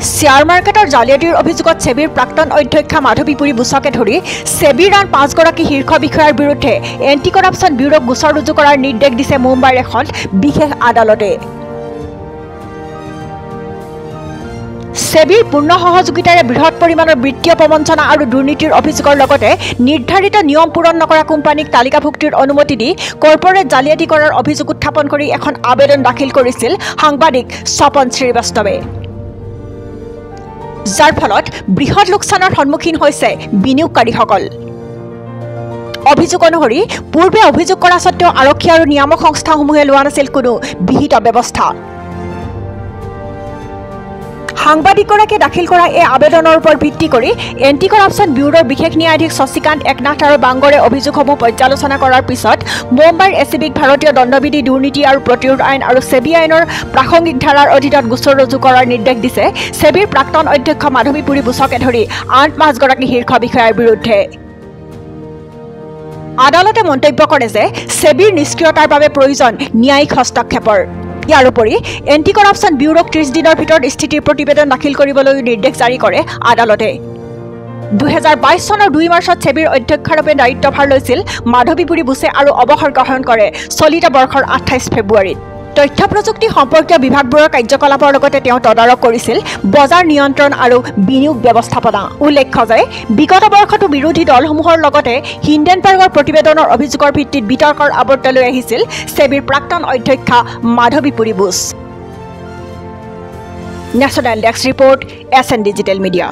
Share মাৰ্কেটৰ জালিয়াতিৰ অভিযোগত সেবিৰ প্ৰাক্তন অধ্যক্ষা মাধৱীপুৰী বুচকে ধৰি সেবিৰ আন 5গৰাকী শীৰ্ষ বিষয়াৰ বিৰুদ্ধে এণ্টি কৰাপশ্যন ব্যুৰোক গোচৰ ৰুজু কৰাৰ নিৰ্দেশ দিছে মুম্বাইৰ এখন বিশেষ আদালতে। সেবিৰ পূৰ্ণ সহযোগিতাৰে বৃহৎ পৰিমাণৰ বিত্তীয় প্ৰবঞ্চনা আৰু দুৰ্নীতিৰ অভিযোগৰ লগতে নিৰ্ধাৰিত নিয়ম পূৰণ নকৰা কোম্পানীক তালিকাভুক্তিৰ অনুমতি দি কৰ্পৰেট জালিয়াতি কৰাৰ অভিযোগ উত্থাপন কৰি এখন আবেদন দাখিল কৰিছিল সাংবাদিক স্বপন শ্ৰীবাস্তৱে, যাৰ ফলত বৃহৎ লোকচানৰ সন্মুখীন হৈছে বিনিয়োগকাৰীসকল। অভিযোগ অনুসৰি পূৰ্বে অভিযোগ কৰা সত্ত্বেও আৰক্ষী আৰু নিয়ামক সংস্থাসমূহে লোৱা নাছিল কোনো বিহিত ব্যৱস্থা। সাংবাদিকগৰাকীয়ে দাখিল কৰা এই আবেদনৰ ওপৰত ভিত্তি কৰি এণ্টি কৰাপশ্যন ব্যুৰোৰ বিশেষ ন্যায়াধীশ শশীকান্ত একনাথ আৰু বাংগৰে অভিযোগসমূহ পৰ্যালোচনা কৰাৰ পিছত মুম্বাইৰ এচিবিক ভাৰতীয় দণ্ডবিধি দুৰ্নীতি আৰু প্ৰতিৰোধ আইন আৰু সেবি আইনৰ প্ৰাসংগিক ধাৰাৰ অধীনত গোচৰ ৰুজু কৰাৰ নিৰ্দেশ দিছে সেবিৰ প্ৰাক্তন অধ্যক্ষ মাধৱীপুৰী বুচকে ধৰি আন 5গৰাকী শীৰ্ষ বিষয়াৰ বিৰুদ্ধে। আদালতে মন্তব্য কৰে যে সেবিৰ নিষ্ক্ৰিয়তাৰ বাবে প্ৰয়োজন ন্যায়িক হস্তক্ষেপৰ। ইয়াৰ উপৰি এণ্টি কৰাপশ্যন ব্যুৰোক 30 দিনৰ ভিতৰত স্থিতিৰ প্ৰতিবেদন দাখিল কৰিবলৈ নিৰ্দেশ জাৰি কৰে আদালতে। 2022 চনৰ 2 মাৰ্চত সেবিৰ অধ্যক্ষৰূপে দায়িত্বভাৰ লৈছিল মাধৱীপুৰী বুচে আৰু অৱসৰ গ্ৰহণ কৰে চলিত বৰ্ষৰ 28 ফেব্ৰুৱাৰীত। তথ্য প্ৰযুক্তি সম্পৰ্কীয় বিভাগবোৰৰ কাৰ্যকলাপৰ লগতে তেওঁ তদাৰক কৰিছিল বজাৰ নিয়ন্ত্ৰণ আৰু বিনিয়োগ ব্যৱস্থাপনা। উল্লেখ্য যে বিগত বৰ্ষতো বিৰোধী দলসমূহৰ লগতে হিণ্ডেনবাৰ্গৰ প্ৰতিবেদনৰ অভিযোগৰ ভিত্তিত বিতৰ্কৰ আৱৰ্ত লৈ আহিছিল সেবিৰ প্ৰাক্তন অধ্যক্ষা মাধৱীপুৰী বুচ। National desk report, SN digital media.